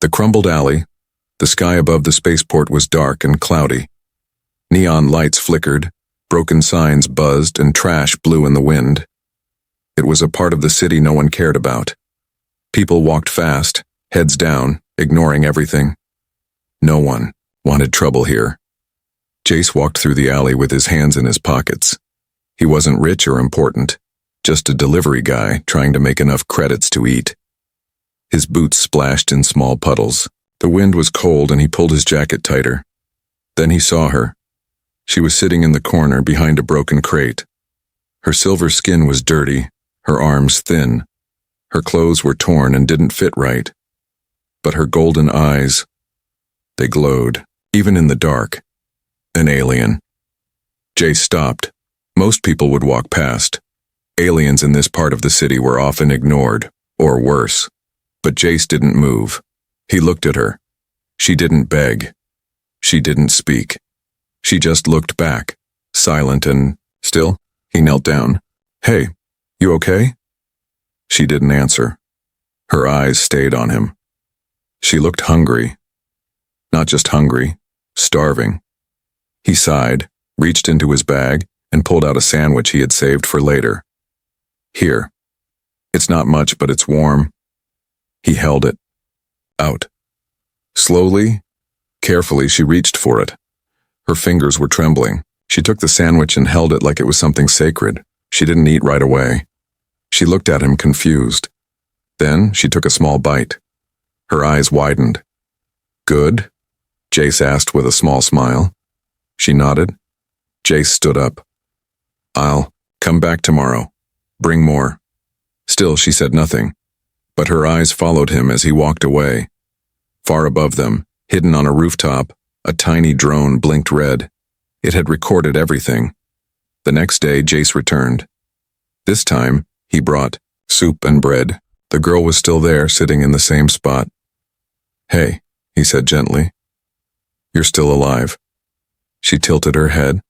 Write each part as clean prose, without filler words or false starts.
The crumbled alley, the sky above the spaceport was dark and cloudy. Neon lights flickered, broken signs buzzed, and trash blew in the wind. It was a part of the city no one cared about. People walked fast, heads down, ignoring everything. No one wanted trouble here. Jace walked through the alley with his hands in his pockets. He wasn't rich or important, just a delivery guy trying to make enough credits to eat. His boots splashed in small puddles. The wind was cold and he pulled his jacket tighter. Then he saw her. She was sitting in the corner behind a broken crate. Her silver skin was dirty, her arms thin. Her clothes were torn and didn't fit right. But her golden eyes, they glowed, even in the dark. An alien. Jace stopped. Most people would walk past. Aliens in this part of the city were often ignored, or worse. But Jace didn't move. He looked at her. She didn't beg. She didn't speak. She just looked back, silent and still. He knelt down. "Hey, you okay?" She didn't answer. Her eyes stayed on him. She looked hungry. Not just hungry, starving. He sighed, reached into his bag, and pulled out a sandwich he had saved for later. "Here. It's not much, but it's warm." He held it. Out. Slowly, carefully, she reached for it. Her fingers were trembling. She took the sandwich and held it like it was something sacred. She didn't eat right away. She looked at him confused. Then she took a small bite. Her eyes widened. "Good?" Jace asked with a small smile. She nodded. Jace stood up. "I'll come back tomorrow. Bring more." Still, she said nothing. But her eyes followed him as he walked away. Far above them, hidden on a rooftop, a tiny drone blinked red. It had recorded everything. The next day, Jace returned. This time, he brought soup and bread. The girl was still there, sitting in the same spot. "Hey," he said gently. "You're still alive." She tilted her head.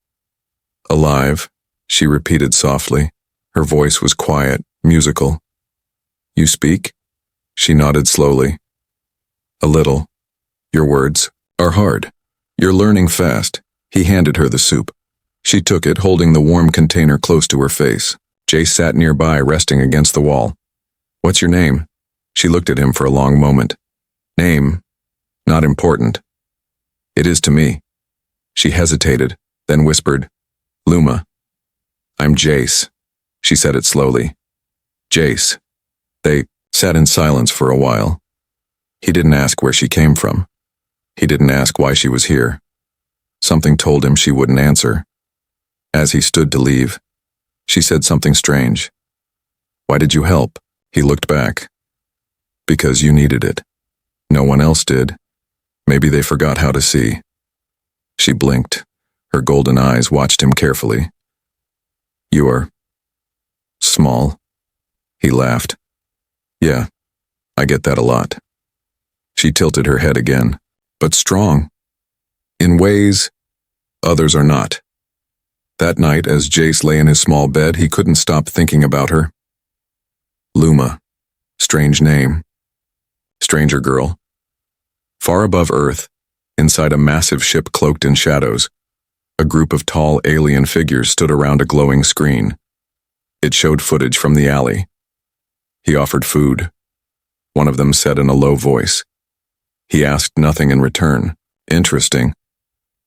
"Alive," she repeated softly. Her voice was quiet, musical. "You speak?" She nodded slowly. "A little. Your words are hard. You're learning fast." He handed her the soup. She took it, holding the warm container close to her face. Jace sat nearby, resting against the wall. "What's your name?" She looked at him for a long moment. "Name? Not important." "It is to me." She hesitated, then whispered, "Luma." "I'm Jace." She said it slowly. "Jace." They sat in silence for a while. He didn't ask where she came from. He didn't ask why she was here. Something told him she wouldn't answer. As he stood to leave, she said something strange. "Why did you help?" He looked back. "Because you needed it. No one else did. Maybe they forgot how to see." She blinked. Her golden eyes watched him carefully. "You are small." He laughed. "Yeah, I get that a lot." She tilted her head again. "But strong. In ways, others are not." That night, as Jace lay in his small bed, he couldn't stop thinking about her. Luma. Strange name. Stranger girl. Far above Earth, inside a massive ship cloaked in shadows, a group of tall alien figures stood around a glowing screen. It showed footage from the alley. He offered food. One of them said in a low voice. He asked nothing in return. Interesting.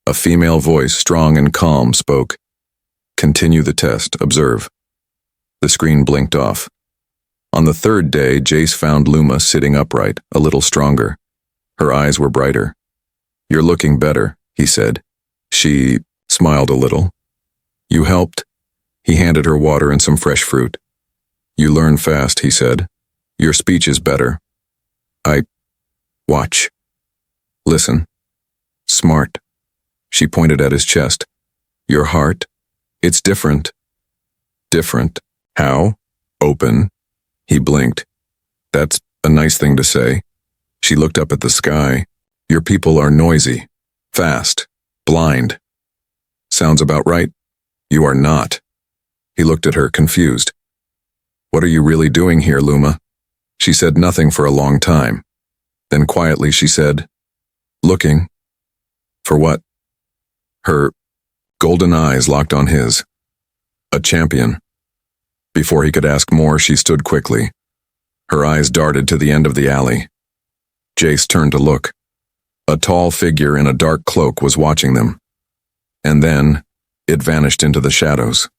A female voice, strong and calm, spoke. "Continue the test. Observe." The screen blinked off. On the third day, Jace found Luma sitting upright, a little stronger. Her eyes were brighter. "You're looking better," he said. She smiled a little. "You helped?" He handed her water and some fresh fruit. "You learn fast," he said. "Your speech is better." Watch. Listen. Smart." She pointed at his chest. "Your heart? It's different." "Different? How?" "Open." He blinked. "That's a nice thing to say." She looked up at the sky. "Your people are noisy, fast, blind." "Sounds about right." "You are not." He looked at her, confused. "What are you really doing here, Luma?" She said nothing for a long time. Then quietly she said, "Looking? For what?" Her golden eyes locked on his. A champion. Before he could ask more, she stood quickly. Her eyes darted to the end of the alley. Jace turned to look. A tall figure in a dark cloak was watching them. And then, it vanished into the shadows.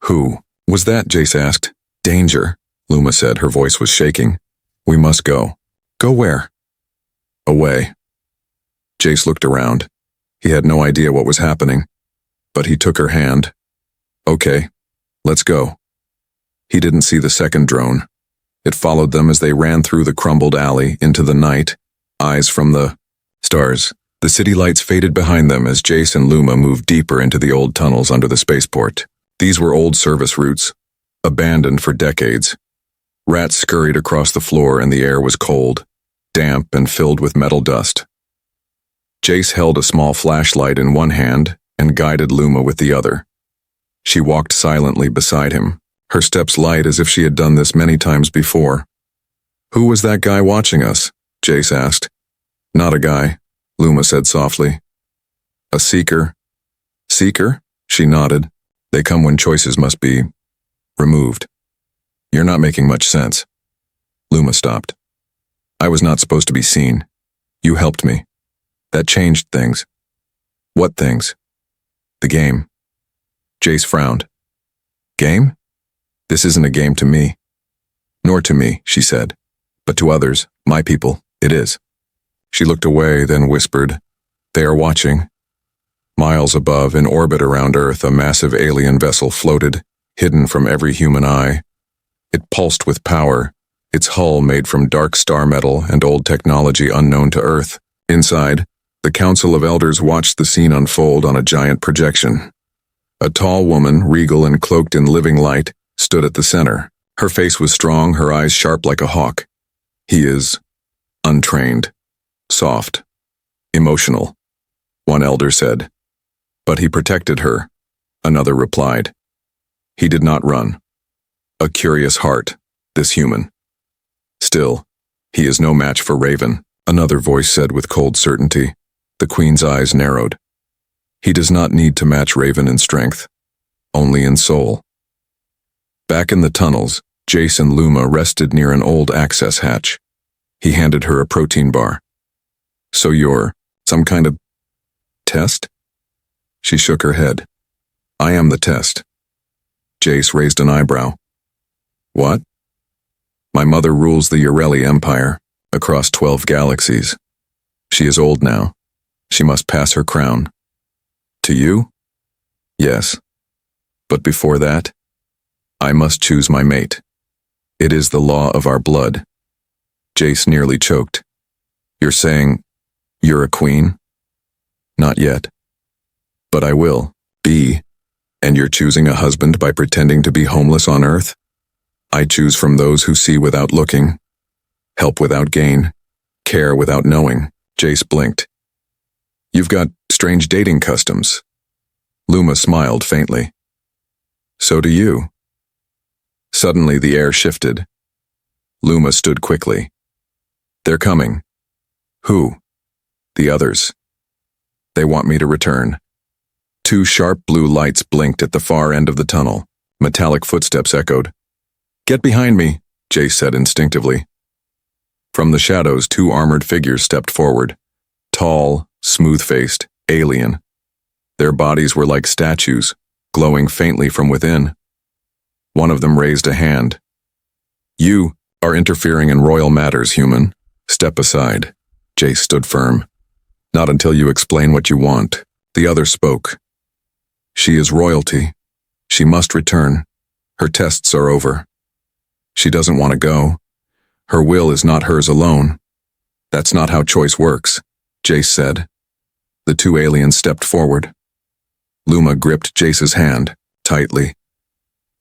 "Who was that?" Jace asked. "Danger," Luma said. Her voice was shaking. "We must go." "Go where?" "Away." Jace looked around. He had no idea what was happening, but he took her hand. "Okay, let's go." He didn't see the second drone. It followed them as they ran through the crumbled alley into the night, eyes from the stars. The city lights faded behind them as Jace and Luma moved deeper into the old tunnels under the spaceport. These were old service routes, abandoned for decades. Rats scurried across the floor and the air was cold, damp and filled with metal dust. Jace held a small flashlight in one hand and guided Luma with the other. She walked silently beside him, her steps light as if she had done this many times before. "Who was that guy watching us?" Jace asked. "Not a guy," Luma said softly. "A seeker." "Seeker?" She nodded. "They come when choices must be removed." "You're not making much sense." Luma stopped. "I was not supposed to be seen. You helped me. That changed things." "What things?" "The game." Jace frowned. "Game? This isn't a game to me." "Nor to me," she said. "But to others, my people, it is." She looked away, then whispered, "They are watching." Miles above, in orbit around Earth, a massive alien vessel floated, hidden from every human eye. It pulsed with power, its hull made from dark star metal and old technology unknown to Earth. Inside, the Council of Elders watched the scene unfold on a giant projection. A tall woman, regal and cloaked in living light, stood at the center. Her face was strong, her eyes sharp like a hawk. "He is untrained, soft, emotional," one elder said. "But he protected her," another replied. "He did not run. A curious heart, this human. Still, he is no match for Raven," another voice said with cold certainty. The Queen's eyes narrowed. "He does not need to match Raven in strength, only in soul." Back in the tunnels, Jace and Luma rested near an old access hatch. He handed her a protein bar. "So you're some kind of test?" She shook her head. "I am the test." Jace raised an eyebrow. "What?" "My mother rules the Ureli Empire, across 12 galaxies. She is old now. She must pass her crown." "To you?" "Yes. But before that, I must choose my mate. It is the law of our blood." Jace nearly choked. "You're saying you're a queen?" "Not yet. But I will be. And you're choosing a husband by pretending to be homeless on Earth? I choose from those who see without looking, help without gain, care without knowing." Jace blinked. "You've got strange dating customs." Luma smiled faintly. "So do you." Suddenly the air shifted. Luma stood quickly. "They're coming." "Who?" "The others. They want me to return." Two sharp blue lights blinked at the far end of the tunnel. Metallic footsteps echoed. "Get behind me," Jace said instinctively. From the shadows, two armored figures stepped forward. Tall, smooth-faced, alien. Their bodies were like statues, glowing faintly from within. One of them raised a hand. "You are interfering in royal matters, human. Step aside." Jace stood firm. "Not until you explain what you want." The other spoke. "She is royalty. She must return. Her tests are over. She doesn't want to go. Her will is not hers alone." "That's not how choice works," Jace said. The two aliens stepped forward. Luma gripped Jace's hand, tightly.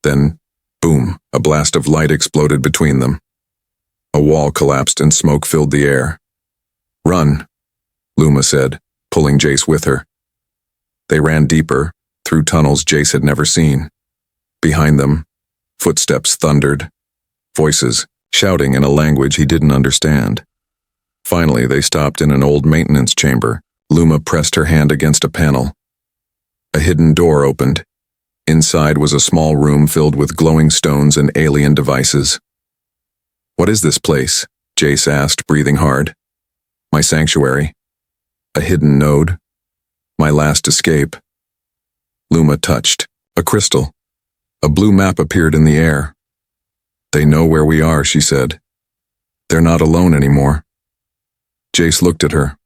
Then, boom, a blast of light exploded between them. A wall collapsed and smoke filled the air. "Run," Luma said, pulling Jace with her. They ran deeper, through tunnels Jace had never seen. Behind them, footsteps thundered, voices shouting in a language he didn't understand. Finally, they stopped in an old maintenance chamber. Luma pressed her hand against a panel. A hidden door opened. Inside was a small room filled with glowing stones and alien devices. "What is this place?" Jace asked, breathing hard. "My sanctuary. A hidden node. My last escape." Luma touched. A crystal. A blue map appeared in the air. "They know where we are," she said. "They're not alone anymore." Jace looked at her.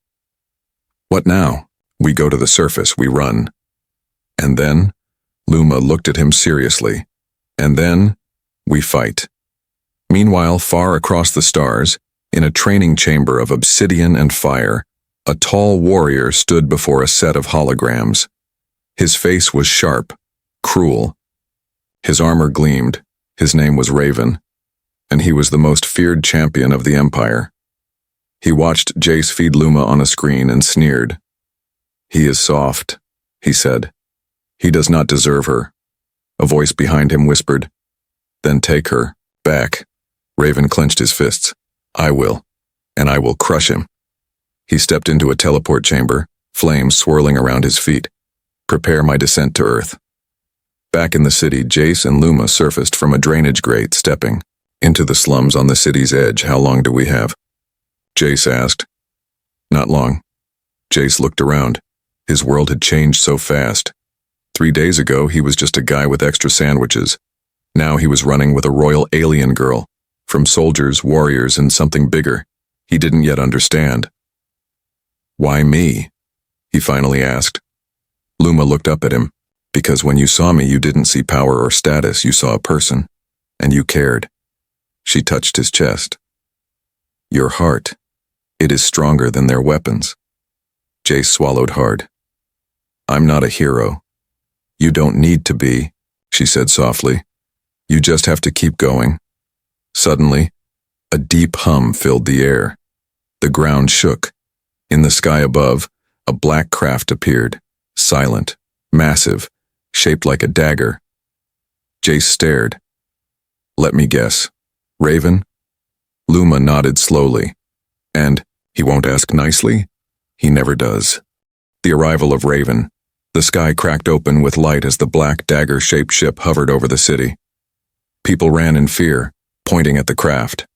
"What now?" "We go to the surface, we run." "And then?" Luma looked at him seriously. "And then, we fight." Meanwhile, far across the stars, in a training chamber of obsidian and fire, a tall warrior stood before a set of holograms. His face was sharp, cruel. His armor gleamed. His name was Raven, and he was the most feared champion of the Empire. He watched Jace feed Luma on a screen and sneered. "He is soft," he said. "He does not deserve her." A voice behind him whispered, "Then take her back." Raven clenched his fists. "I will, and I will crush him." He stepped into a teleport chamber, flames swirling around his feet. "Prepare my descent to Earth." Back in the city, Jace and Luma surfaced from a drainage grate, stepping into the slums on the city's edge. "How long do we have?" Jace asked. "Not long." Jace looked around. His world had changed so fast. 3 days ago, he was just a guy with extra sandwiches. Now he was running with a royal alien girl, from soldiers, warriors, and something bigger. He didn't yet understand. "Why me?" he finally asked. Luma looked up at him. "Because when you saw me, you didn't see power or status, you saw a person. And you cared." She touched his chest. "Your heart. It is stronger than their weapons." Jace swallowed hard. "I'm not a hero." "You don't need to be," she said softly. "You just have to keep going." Suddenly, a deep hum filled the air. The ground shook. In the sky above, a black craft appeared, silent, massive, shaped like a dagger. Jace stared. "Let me guess. Raven?" Luma nodded slowly. "And he won't ask nicely?" "He never does." The arrival of Raven. The sky cracked open with light as the black dagger-shaped ship hovered over the city. People ran in fear, pointing at the craft.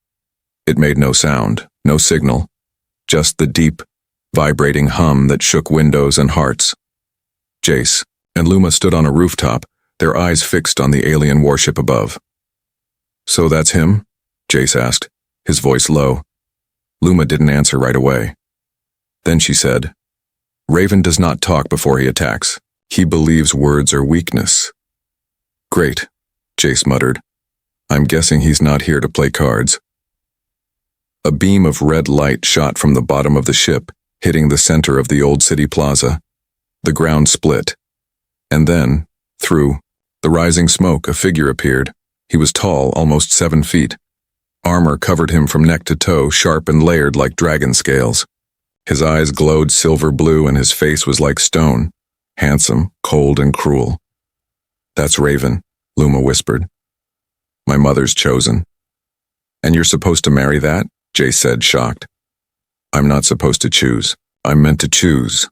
It made no sound, no signal, just the deep, vibrating hum that shook windows and hearts. Jace and Luma stood on a rooftop, their eyes fixed on the alien warship above. "So that's him?" Jace asked, his voice low. Luma didn't answer right away. Then she said, "Raven does not talk before he attacks. He believes words are weakness." "Great," Jace muttered. "I'm guessing he's not here to play cards." A beam of red light shot from the bottom of the ship, hitting the center of the old city plaza. The ground split. And then, through the rising smoke, a figure appeared. He was tall, almost 7 feet. Armor covered him from neck to toe, sharp and layered like dragon scales. His eyes glowed silver blue and his face was like stone, handsome, cold, and cruel. "That's Raven," Luma whispered. "My mother's chosen." "And you're supposed to marry that?" Jace said, shocked. "I'm not supposed to choose. I'm meant to choose."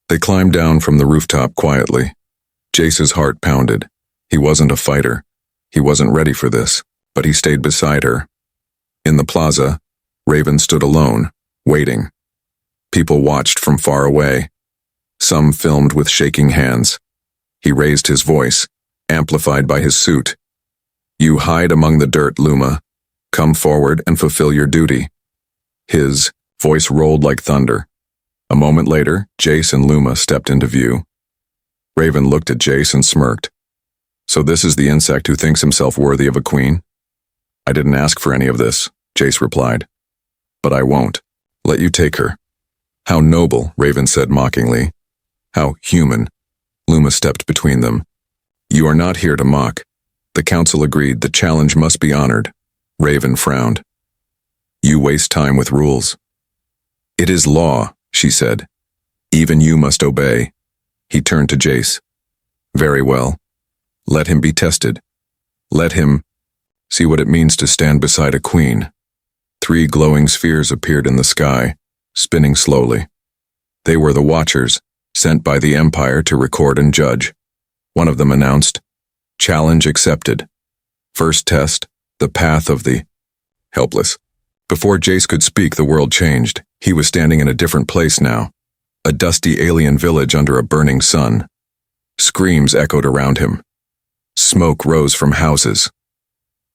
They climbed down from the rooftop quietly. Jace's heart pounded. He wasn't a fighter. He wasn't ready for this, but he stayed beside her. In the plaza, Raven stood alone, waiting. People watched from far away. Some filmed with shaking hands. He raised his voice, amplified by his suit. "You hide among the dirt, Luma. Come forward and fulfill your duty." His voice rolled like thunder. A moment later, Jace and Luma stepped into view. Raven looked at Jace and smirked. "So this is the insect who thinks himself worthy of a queen?" "I didn't ask for any of this," Jace replied. "But I won't. Let you take her." "How noble," Raven said mockingly. "How human." Luma stepped between them. "You are not here to mock." The council agreed the challenge must be honored. Raven frowned. "You waste time with rules." "It is law," she said. "Even you must obey." He turned to Jace. "Very well. Let him be tested. Let him see what it means to stand beside a queen." 3 glowing spheres appeared in the sky, spinning slowly. They were the Watchers, sent by the Empire to record and judge. One of them announced, "Challenge accepted. First test, the path of the helpless." Before Jace could speak, the world changed. He was standing in a different place now. A dusty alien village under a burning sun. Screams echoed around him. Smoke rose from houses.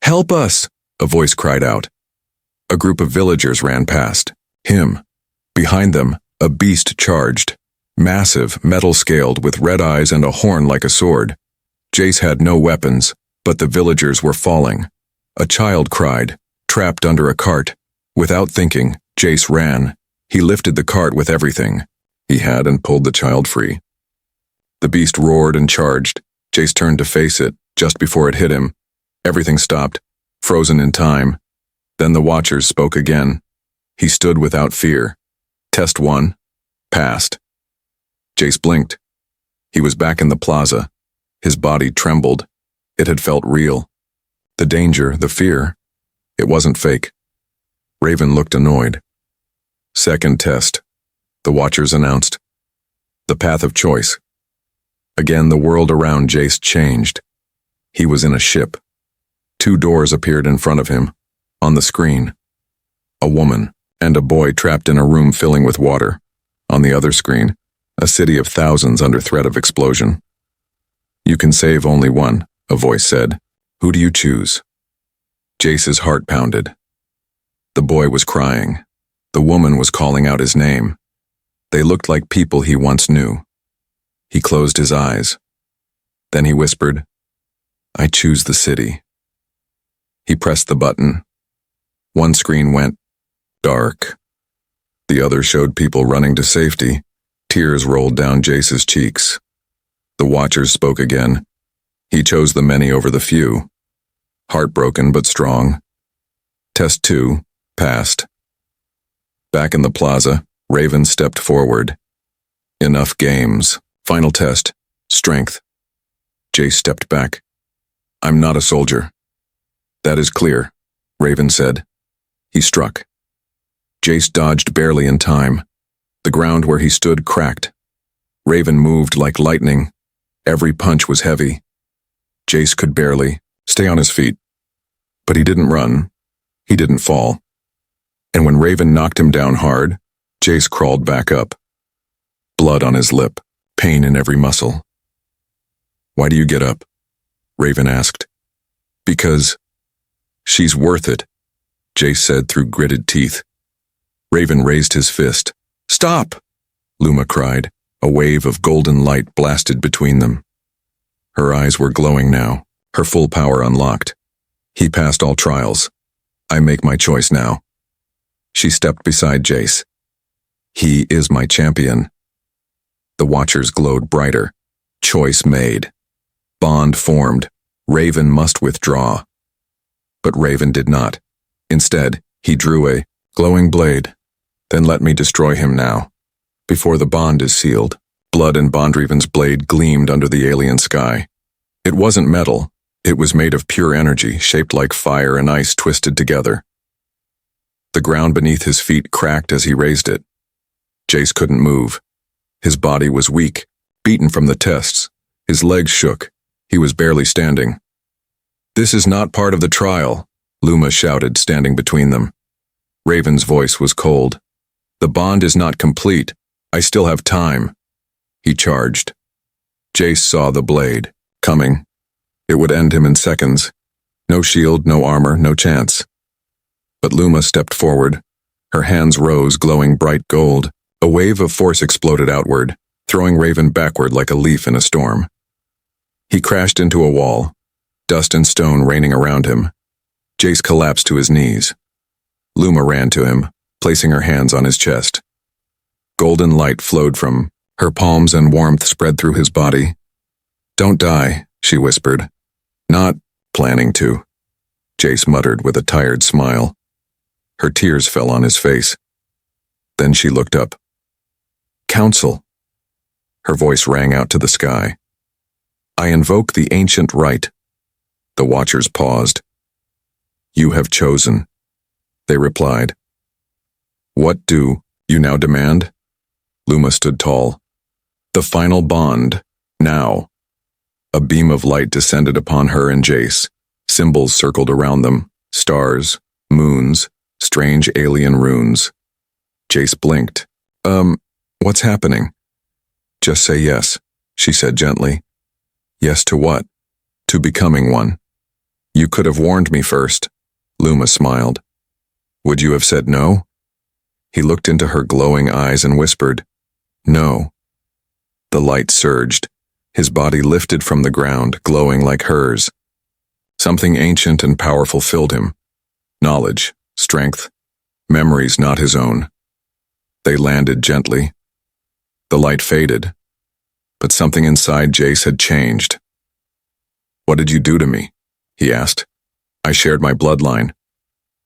"Help us!" a voice cried out. A group of villagers ran past. Him. Behind them, a beast charged. Massive, metal-scaled, with red eyes and a horn like a sword. Jace had no weapons, but the villagers were falling. A child cried, trapped under a cart. Without thinking, Jace ran. He lifted the cart with everything he had and pulled the child free. The beast roared and charged. Jace turned to face it, just before it hit him. Everything stopped, frozen in time. Then the Watchers spoke again. He stood without fear. Test 1. Passed. Jace blinked. He was back in the plaza. His body trembled. It had felt real. The danger, the fear, it wasn't fake. Raven looked annoyed. Second test, the Watchers announced. The path of choice. Again, the world around Jace changed. He was in a ship. 2 doors appeared in front of him. On the screen, a woman and a boy trapped in a room filling with water. On the other screen, a city of thousands under threat of explosion. "You can save only one," a voice said. "Who do you choose?" Jace's heart pounded. The boy was crying. The woman was calling out his name. They looked like people he once knew. He closed his eyes. Then he whispered, "I choose the city." He pressed the button. One screen went dark. The other showed people running to safety. Tears rolled down Jace's cheeks. The Watchers spoke again. He chose the many over the few. Heartbroken but strong. Test 2, passed. Back in the plaza, Raven stepped forward. Enough games. Final test, strength. Jace stepped back. "I'm not a soldier." "That is clear," Raven said. He struck. Jace dodged barely in time. The ground where he stood cracked. Raven moved like lightning. Every punch was heavy. Jace could barely stay on his feet. But he didn't run. He didn't fall. And when Raven knocked him down hard, Jace crawled back up. Blood on his lip, pain in every muscle. "Why do you get up?" Raven asked. "Because she's worth it," Jace said through gritted teeth. Raven raised his fist. "Stop!" Luma cried. A wave of golden light blasted between them. Her eyes were glowing now, her full power unlocked. "He passed all trials. I make my choice now." She stepped beside Jace. "He is my champion." The Watchers glowed brighter. Choice made. Bond formed. Raven must withdraw. But Raven did not. Instead, he drew a glowing blade. "Then let me destroy him now, before the bond is sealed." Blood in Bondreven's blade gleamed under the alien sky. It wasn't metal. It was made of pure energy, shaped like fire and ice twisted together. The ground beneath his feet cracked as he raised it. Jace couldn't move. His body was weak, beaten from the tests. His legs shook. He was barely standing. "This is not part of the trial," Luma shouted, standing between them. Raven's voice was cold. "The bond is not complete. I still have time." He charged. Jace saw the blade coming. It would end him in seconds. No shield, no armor, no chance. But Luma stepped forward. Her hands rose, glowing bright gold. A wave of force exploded outward, throwing Raven backward like a leaf in a storm. He crashed into a wall, dust and stone raining around him. Jace collapsed to his knees. Luma ran to him, placing her hands on his chest. Golden light flowed from her palms and warmth spread through his body. "Don't die," she whispered. "Not planning to," Jace muttered with a tired smile. Her tears fell on his face. Then she looked up. "Council." Her voice rang out to the sky. "I invoke the ancient right." The Watchers paused. "You have chosen." they replied. What do you now demand? Luma stood tall. The final bond, now. A beam of light descended upon her and Jace. Symbols circled around them, stars, moons, strange alien runes. Jace blinked. What's happening? Just say yes, she said gently. Yes to what? To becoming one. You could have warned me first. Luma smiled. Would you have said no? He looked into her glowing eyes and whispered, No. The light surged. His body lifted from the ground, glowing like hers. Something ancient and powerful filled him. Knowledge, strength, memories not his own. They landed gently. The light faded, but something inside Jace had changed. What did you do to me? He asked. I shared my bloodline.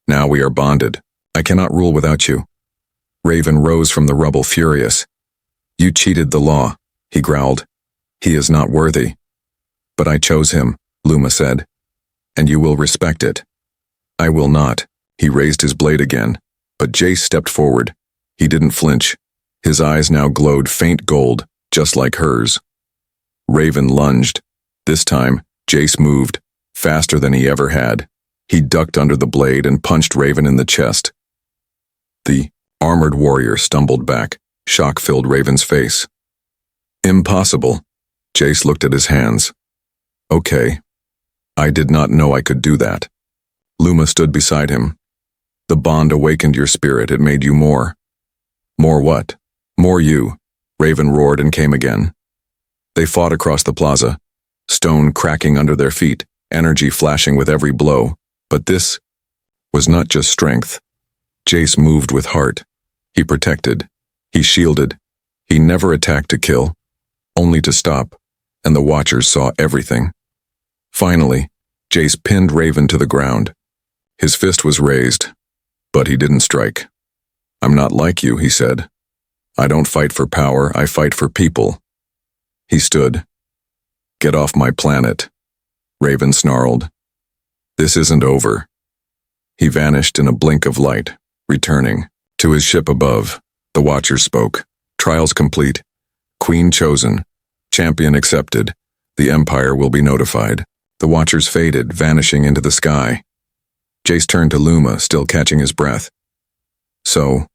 Now we are bonded. I cannot rule without you. Raven rose from the rubble furious. You cheated the law, he growled. He is not worthy. But I chose him, Luma said. And you will respect it. I will not. He raised his blade again, but Jace stepped forward. He didn't flinch. His eyes now glowed faint gold, just like hers. Raven lunged. This time, Jace moved, faster than he ever had. He ducked under the blade and punched Raven in the chest. The armored warrior stumbled back. Shock filled Raven's face. Impossible. Jace looked at his hands. Okay. I did not know I could do that. Luma stood beside him. The bond awakened your spirit. It made you more. More what? More you. Raven roared and came again. They fought across the plaza, stone cracking under their feet, energy flashing with every blow. But this was not just strength. Jace moved with heart. He protected. He shielded. He never attacked to kill, only to stop, and the Watchers saw everything. Finally, Jace pinned Raven to the ground. His fist was raised, but he didn't strike. I'm not like you, he said. I don't fight for power, I fight for people. He stood. Get off my planet, Raven snarled. This isn't over. He vanished in a blink of light, returning. To his ship above, the Watcher spoke. Trials complete. Queen chosen. Champion accepted. The Empire will be notified. The Watchers faded, vanishing into the sky. Jace turned to Luma, still catching his breath. So,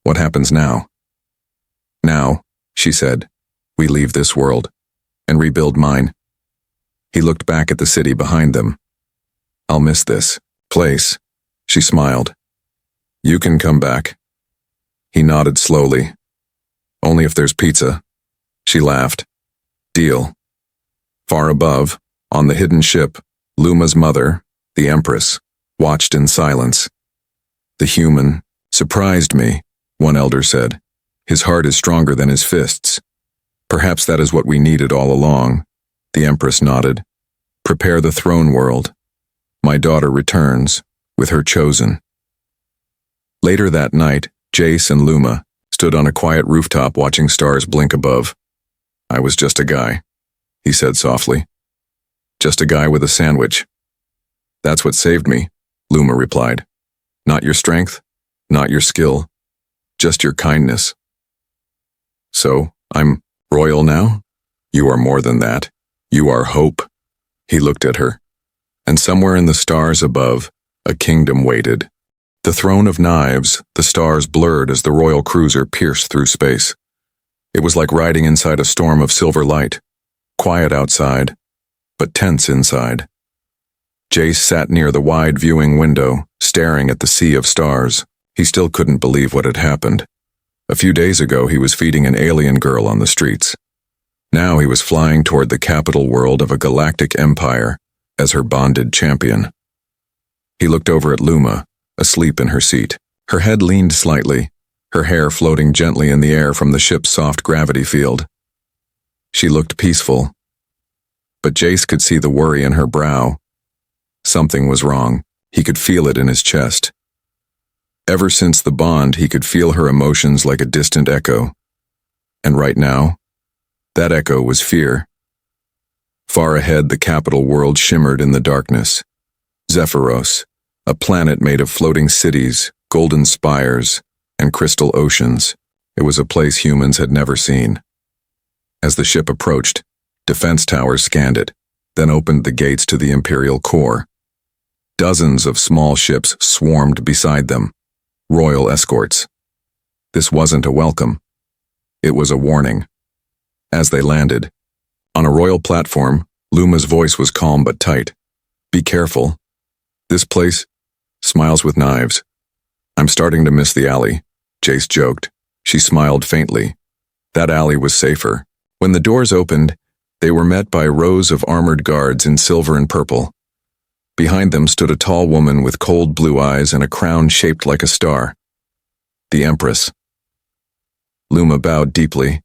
what happens now? Now, she said, we leave this world and rebuild mine. He looked back at the city behind them. I'll miss this place. She smiled. You can come back. He nodded slowly. Only if there's pizza. She laughed. Deal. Far above, on the hidden ship, Luma's mother, the Empress, watched in silence. The human surprised me, one elder said. His heart is stronger than his fists. Perhaps that is what we needed all along. The Empress nodded. Prepare the throne world. My daughter returns, with her chosen. Later that night, Jace and Luma stood on a quiet rooftop watching stars blink above. I was just a guy, he said softly. Just a guy with a sandwich. That's what saved me, Luma replied. Not your strength, not your skill, just your kindness. So, I'm royal now? You are more than that. You are hope. He looked at her. And somewhere in the stars above, a kingdom waited. The throne of knives, the stars blurred as the royal cruiser pierced through space. It was like riding inside a storm of silver light. Quiet outside, but tense inside. Jace sat near the wide viewing window, staring at the sea of stars. He still couldn't believe what had happened. A few days ago, he was feeding an alien girl on the streets. Now he was flying toward the capital world of a galactic empire as her bonded champion. He looked over at Luma, asleep in her seat. Her head leaned slightly, her hair floating gently in the air from the ship's soft gravity field. She looked peaceful, but Jace could see the worry in her brow. Something was wrong. He could feel it in his chest. Ever since the bond, he could feel her emotions like a distant echo. And right now, that echo was fear. Far ahead, the capital world shimmered in the darkness. Zephyros, A planet made of floating cities, golden spires, and crystal oceans. It was a place humans had never seen. As the ship approached, defense towers scanned it, then opened the gates to the Imperial core. Dozens of small ships swarmed beside them, royal escorts. This wasn't a welcome. It was a warning. As they landed, on a royal platform, Luma's voice was calm but tight. Be careful. This place smiles with knives. I'm starting to miss the alley, Jace joked. She smiled faintly. That alley was safer. When the doors opened, they were met by rows of armored guards in silver and purple. Behind them stood a tall woman with cold blue eyes and a crown shaped like a star. The Empress. Luma bowed deeply.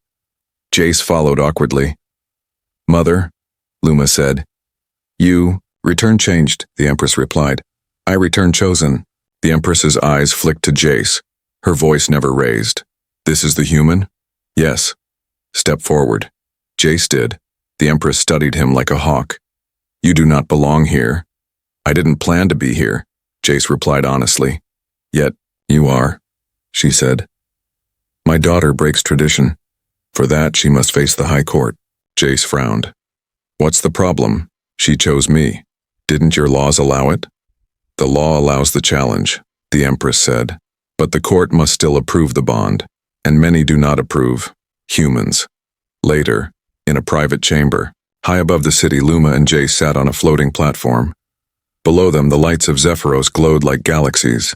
Jace followed awkwardly. Mother, Luma said. You, return changed, the Empress replied. I return chosen. The Empress's eyes flicked to Jace. Her voice never raised. This is the human? Yes. Step forward. Jace did. The Empress studied him like a hawk. You do not belong here. I didn't plan to be here, Jace replied honestly. Yet, you are, she said. My daughter breaks tradition. For that, she must face the High Court. Jace frowned. What's the problem? She chose me. Didn't your laws allow it? The law allows the challenge, the Empress said. But the court must still approve the bond, and many do not approve. Humans. Later, in a private chamber, high above the city, Luma and Jace sat on a floating platform. Below them, the lights of Zephyros glowed like galaxies.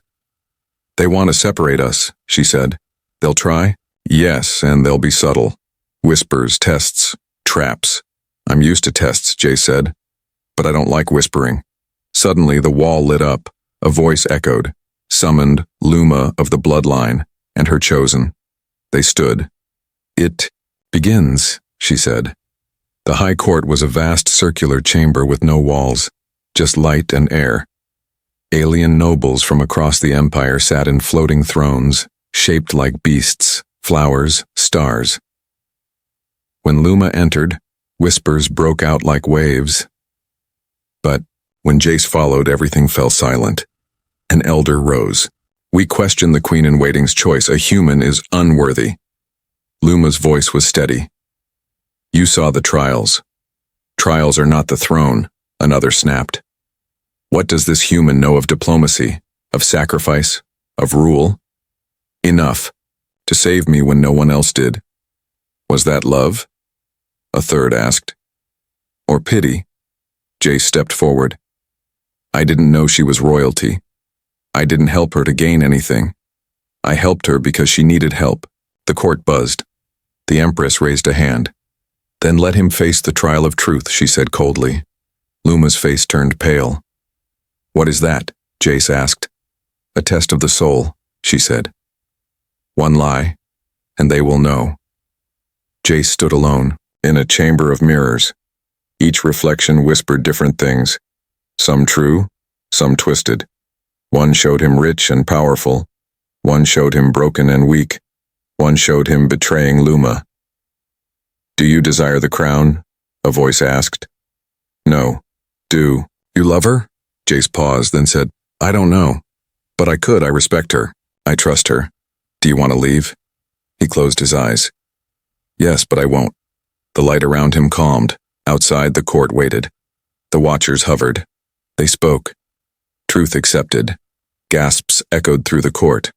They want to separate us, she said. They'll try? Yes, and they'll be subtle. Whispers, tests, traps. I'm used to tests, Jace said. But I don't like whispering. Suddenly, the wall lit up. A voice echoed, summoned Luma of the bloodline and her chosen. They stood. It begins, she said. The High Court was a vast circular chamber with no walls, just light and air. Alien nobles from across the empire sat in floating thrones, shaped like beasts, flowers, stars. When Luma entered, whispers broke out like waves. But when Jace followed, everything fell silent. An elder rose. We question the Queen-in-Waiting's choice. A human is unworthy. Luma's voice was steady. You saw the trials. Trials are not the throne, another snapped. What does this human know of diplomacy, of sacrifice, of rule? Enough. To save me when no one else did. Was that love? A third asked. Or pity? Jace stepped forward. I didn't know she was royalty. I didn't help her to gain anything. I helped her because she needed help. The court buzzed. The Empress raised a hand. Then let him face the trial of truth, she said coldly. Luma's face turned pale. What is that? Jace asked. A test of the soul, she said. One lie, and they will know. Jace stood alone, in a chamber of mirrors. Each reflection whispered different things, some true, some twisted. One showed him rich and powerful. One showed him broken and weak. One showed him betraying Luma. Do you desire the crown? A voice asked. No. Do you love her? Jace paused, then said, I don't know. But I could. I respect her. I trust her. Do you want to leave? He closed his eyes. Yes, but I won't. The light around him calmed. Outside, the court waited. The watchers hovered. They spoke. Truth accepted. Gasps echoed through the court.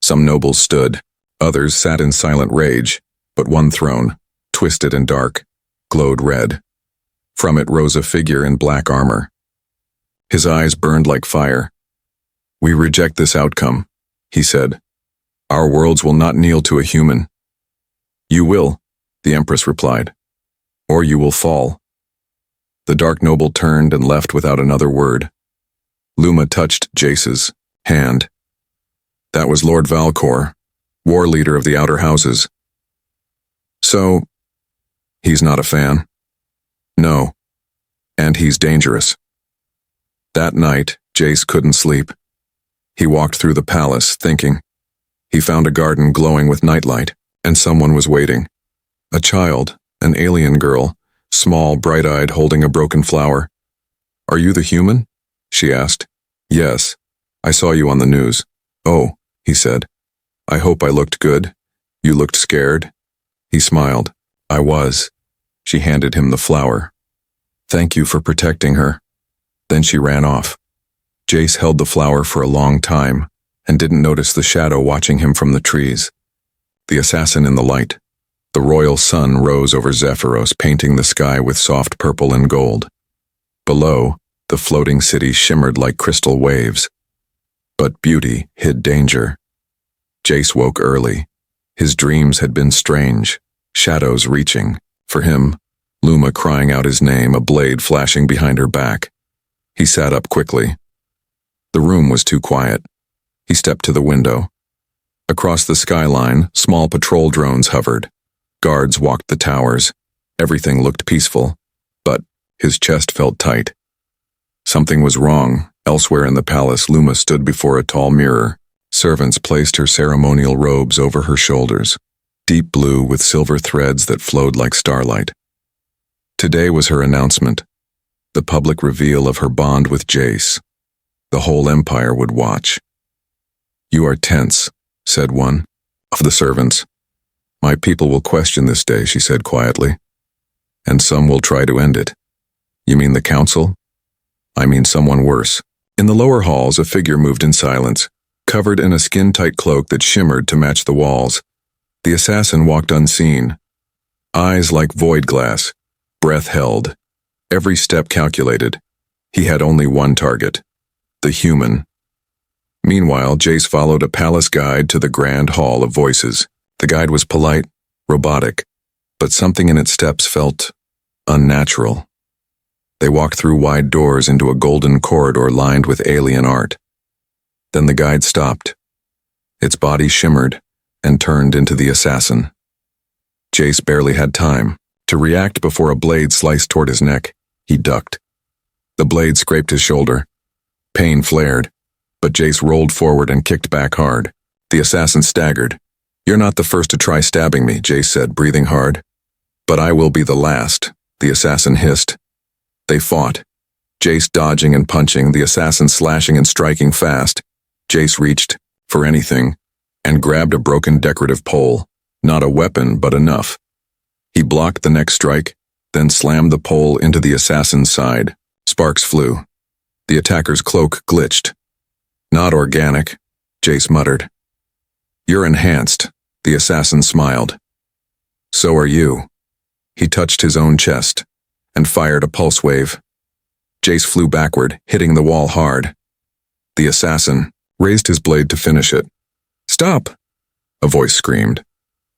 Some nobles stood. Others sat in silent rage. But one throne, twisted and dark, glowed red. From it rose a figure in black armor. His eyes burned like fire. We reject this outcome, he said. Our worlds will not kneel to a human. You will, the Empress replied. Or you will fall. The dark noble turned and left without another word. Luma touched Jace's hand. That was Lord Valcor, war leader of the Outer Houses. So, he's not a fan? No. And he's dangerous. That night, Jace couldn't sleep. He walked through the palace, thinking. He found a garden glowing with nightlight, and someone was waiting. A child, an alien girl, small, bright-eyed, holding a broken flower. Are you the human? She asked. Yes, I saw you on the news. Oh, he said. I hope I looked good. You looked scared. He smiled. I was. She handed him the flower. Thank you for protecting her. Then she ran off. Jace held the flower for a long time and didn't notice the shadow watching him from the trees. The assassin in the light. The royal sun rose over Zephyros, painting the sky with soft purple and gold. Below, the floating city shimmered like crystal waves. But beauty hid danger. Jace woke early. His dreams had been strange, shadows reaching. For him, Luma crying out his name, a blade flashing behind her back. He sat up quickly. The room was too quiet. He stepped to the window. Across the skyline, small patrol drones hovered. Guards walked the towers. Everything looked peaceful, but his chest felt tight. Something was wrong. Elsewhere in the palace, Luma stood before a tall mirror. Servants placed her ceremonial robes over her shoulders, deep blue with silver threads that flowed like starlight. Today was her announcement, the public reveal of her bond with Jace. The whole empire would watch. You are tense, said one of the servants. My people will question this day, she said quietly. And some will try to end it. You mean the council? I mean someone worse. In the lower halls, a figure moved in silence, covered in a skin-tight cloak that shimmered to match the walls. The assassin walked unseen. Eyes like void glass, breath held, every step calculated. He had only one target, the human. Meanwhile, Jace followed a palace guide to the grand hall of voices. The guide was polite, robotic, but something in its steps felt unnatural. They walked through wide doors into a golden corridor lined with alien art. Then the guide stopped. Its body shimmered and turned into the assassin. Jace barely had time to react before a blade sliced toward his neck. He ducked. The blade scraped his shoulder. Pain flared, but Jace rolled forward and kicked back hard. The assassin staggered. You're not the first to try stabbing me, Jace said, breathing hard. But I will be the last, the assassin hissed. They fought. Jace dodging and punching, the assassin slashing and striking fast. Jace reached for anything and grabbed a broken decorative pole. Not a weapon, but enough. He blocked the next strike, then slammed the pole into the assassin's side. Sparks flew. The attacker's cloak glitched. Not organic, Jace muttered. You're enhanced, the assassin smiled. So are you. He touched his own chest and fired a pulse wave. Jace flew backward, hitting the wall hard. The assassin raised his blade to finish it. Stop! A voice screamed.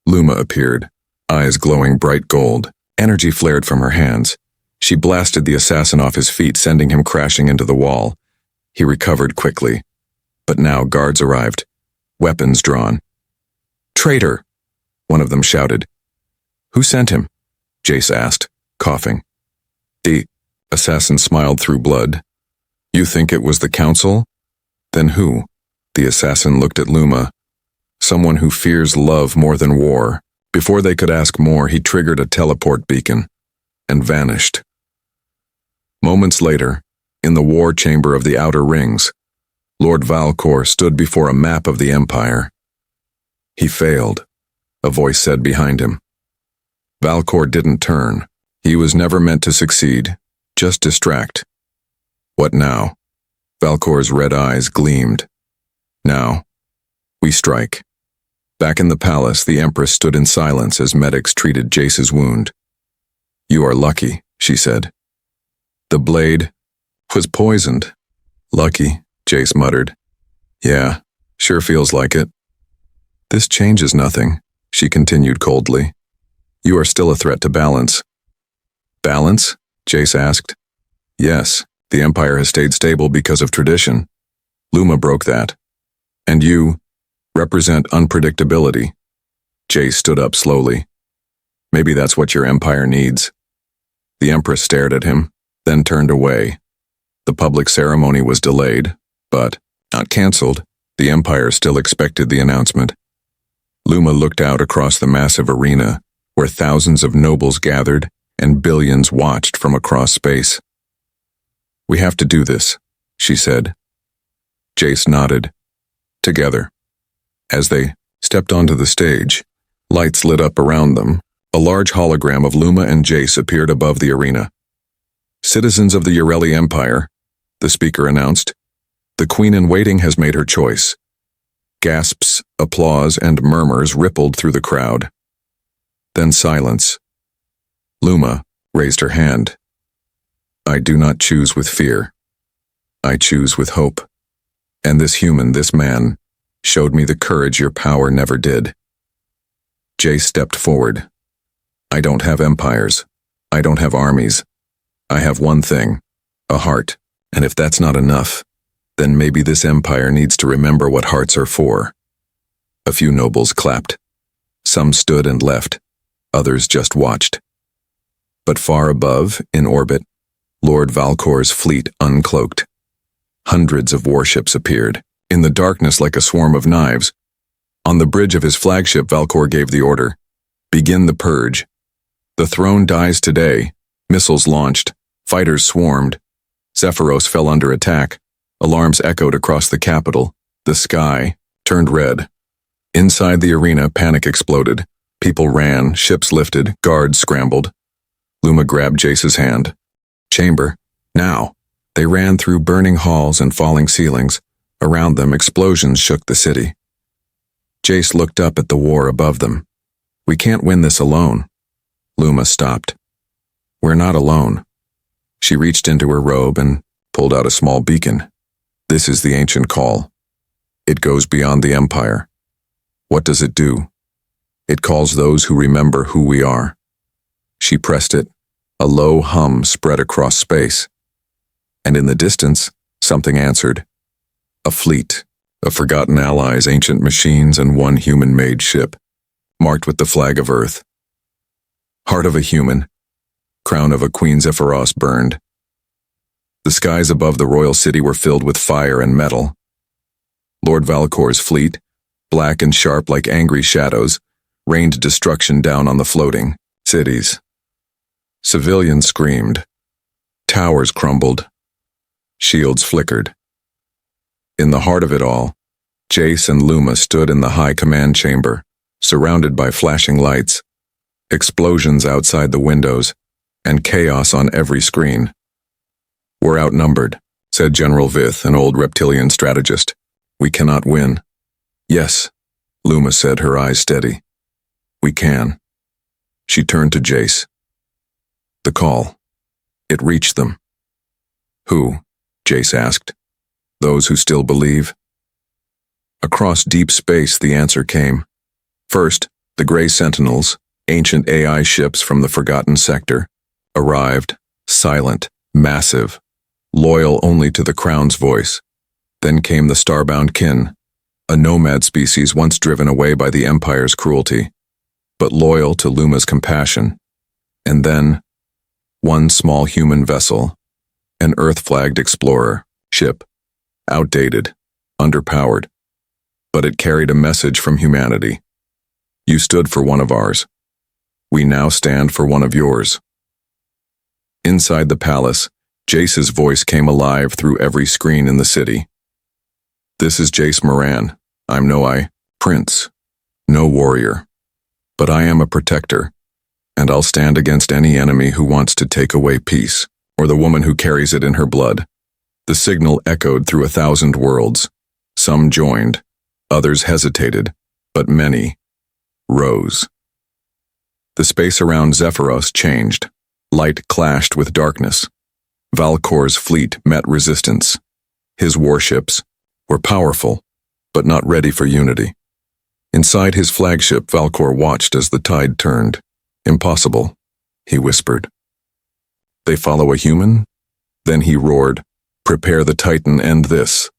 Luma appeared, eyes glowing bright gold. Energy flared from her hands. She blasted the assassin off his feet, sending him crashing into the wall. He recovered quickly. But now guards arrived, weapons drawn. Traitor! One of them shouted. Who sent him? Jace asked, coughing. The assassin smiled through blood. You think it was the council? Then who? The assassin looked at Luma. Someone who fears love more than war. Before they could ask more, he triggered a teleport beacon and vanished. Moments later, in the war chamber of the Outer Rings, Lord Valcor stood before a map of the Empire. He failed, a voice said behind him. Valcor didn't turn. He was never meant to succeed, just distract. What now? Valcor's red eyes gleamed. Now, we strike. Back in the palace, the Empress stood in silence as medics treated Jace's wound. You are lucky, she said. The blade was poisoned. Lucky, Jace muttered. Yeah, sure feels like it. This changes nothing, she continued coldly. You are still a threat to balance. Balance? Jace asked. Yes, the Empire has stayed stable because of tradition. Luma broke that. And you represent unpredictability. Jace stood up slowly. Maybe that's what your Empire needs. The Empress stared at him, then turned away. The public ceremony was delayed, but not canceled. The Empire still expected the announcement. Luma looked out across the massive arena, where thousands of nobles gathered and billions watched from across space. We have to do this, she said. Jace nodded. Together. As they stepped onto the stage, lights lit up around them. A large hologram of Luma and Jace appeared above the arena. Citizens of the Ureli Empire, the speaker announced, the Queen-in-Waiting has made her choice. Gasps, applause, and murmurs rippled through the crowd. Then silence. Luma raised her hand. I do not choose with fear. I choose with hope. And this human, this man, showed me the courage your power never did. Jace stepped forward. I don't have empires. I don't have armies. I have one thing, a heart. And if that's not enough, then maybe this empire needs to remember what hearts are for. A few nobles clapped. Some stood and left. Others just watched. But far above, in orbit, Lord Valkor's fleet uncloaked. Hundreds of warships appeared, in the darkness like a swarm of knives. On the bridge of his flagship, Valkor gave the order, begin the purge. The throne dies today. Missiles launched. Fighters swarmed. Zephyros fell under attack. Alarms echoed across the capital. The sky turned red. Inside the arena, panic exploded. People ran, ships lifted, guards scrambled. Luma grabbed Jace's hand. Chamber, now. They ran through burning halls and falling ceilings. Around them, explosions shook the city. Jace looked up at the war above them. We can't win this alone. Luma stopped. We're not alone. She reached into her robe and pulled out a small beacon. This is the ancient call. It goes beyond the empire. What does it do? It calls those who remember who we are. She pressed it. A low hum spread across space. And in the distance, something answered. A fleet of forgotten allies, ancient machines, and one human-made ship, marked with the flag of Earth. Heart of a human, crown of a Queen Zephyros burned. The skies above the royal city were filled with fire and metal. Lord Valkor's fleet, black and sharp like angry shadows, rained destruction down on the floating cities. Civilians screamed. Towers crumbled. Shields flickered. In the heart of it all, Jace and Luma stood in the high command chamber, surrounded by flashing lights, explosions outside the windows, and chaos on every screen. We're outnumbered, said General Vith, an old reptilian strategist. We cannot win. Yes, Luma said, her eyes steady. We can. She turned to Jace. The call. It reached them. Who? Jace asked. Those who still believe? Across deep space, the answer came. First, the Grey Sentinels, ancient AI ships from the Forgotten Sector, arrived, silent, massive, loyal only to the Crown's voice. Then came the Starbound Kin, a nomad species once driven away by the Empire's cruelty, but loyal to Luma's compassion. And then, one small human vessel, an Earth-flagged explorer ship, outdated, underpowered, but it carried a message from humanity. You stood for one of ours. We now stand for one of yours. Inside the palace, Jace's voice came alive through every screen in the city. This is Jace Moran. I'm no prince, no warrior, but I am a protector, and I'll stand against any enemy who wants to take away peace, or the woman who carries it in her blood. The signal echoed through 1,000 worlds. Some joined, others hesitated, but many rose. The space around Zephyros changed. Light clashed with darkness. Valkor's fleet met resistance. His warships were powerful, but not ready for unity. Inside his flagship, Valkor watched as the tide turned. Impossible, he whispered. They follow a human? Then he roared, prepare the Titan, end this.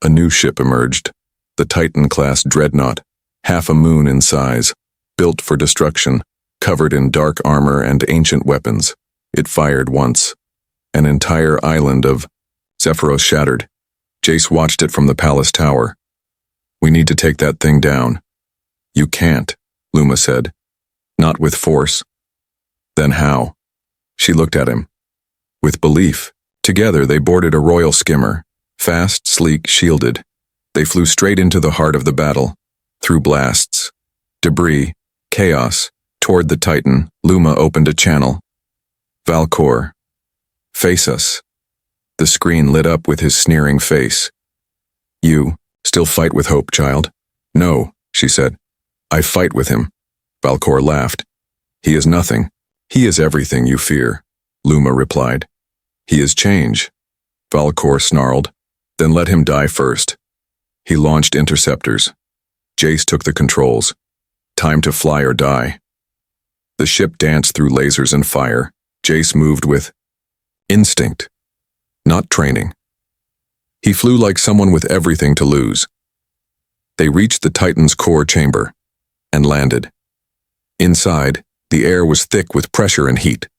A new ship emerged, the Titan-class dreadnought, half a moon in size, built for destruction, covered in dark armor and ancient weapons. It fired once. An entire island of Zephyros shattered. Jace watched it from the palace tower. We need to take that thing down. You can't, Luma said. Not with force. Then how? She looked at him. With belief. Together they boarded a royal skimmer, Fast, sleek, shielded, they flew straight into the heart of the battle, through blasts, debris, chaos. Toward the Titan, Luma opened a channel. Valcor, face us. The screen lit up with his sneering face. You still fight with hope, child? No, she said. I fight with him. Valcor laughed. He is nothing. He is everything you fear, Luma replied. He is change. Valcor snarled. Then let him die first. He launched interceptors. Jace took the controls. Time to fly or die. The ship danced through lasers and fire. Jace moved with instinct, not training. He flew like someone with everything to lose. They reached the Titan's core chamber and landed. Inside, the air was thick with pressure and heat.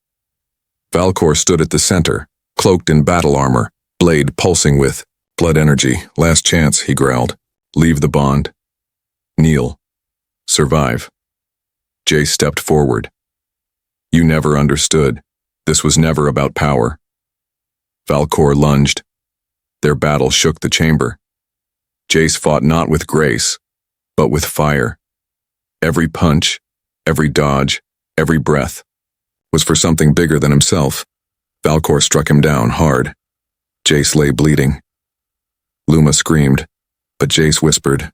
Valcor stood at the center, cloaked in battle armor, blade pulsing with blood energy. Last chance, he growled. Leave the bond. Kneel. Survive. Jace stepped forward. You never understood. This was never about power. Valcor lunged. Their battle shook the chamber. Jace fought not with grace, but with fire. Every punch, every dodge, every breath was for something bigger than himself. Valcor struck him down hard. Jace lay bleeding. Luma screamed, but Jace whispered,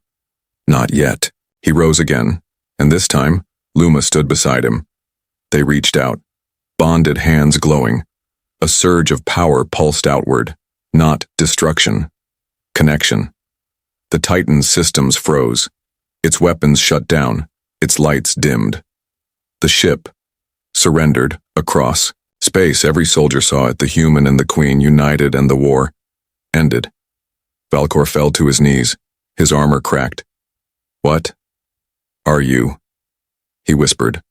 Not yet. He rose again, and this time, Luma stood beside him. They reached out, bonded hands glowing. A surge of power pulsed outward, not destruction. Connection. The Titan's systems froze. Its weapons shut down, its lights dimmed. The ship surrendered across space. Every soldier saw it, the human and the queen united, and the war ended. Valcor fell to his knees, his armor cracked. What are you? He whispered.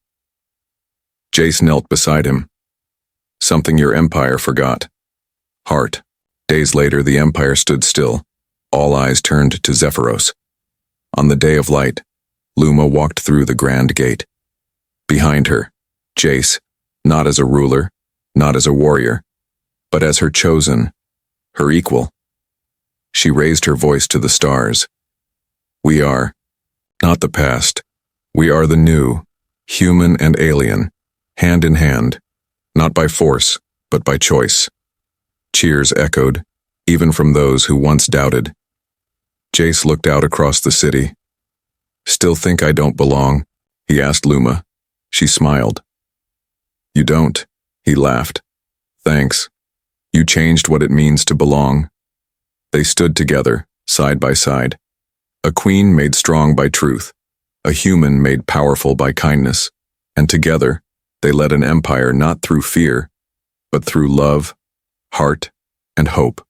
Jace knelt beside him. Something your empire forgot. Heart. Days later, the empire stood still. All eyes turned to Zephyros. On the day of light, Luma walked through the grand gate. Behind her, Jace, not as a ruler, not as a warrior, but as her chosen, her equal. She raised her voice to the stars. We are not the past. We are the new, human and alien, hand in hand, not by force, but by choice. Cheers echoed, even from those who once doubted. Jace looked out across the city. Still think I don't belong? He asked Luma. She smiled. You don't, he laughed. Thanks. You changed what it means to belong. They stood together, side by side. A queen made strong by truth, a human made powerful by kindness, and together, they led an empire not through fear, but through love, heart, and hope.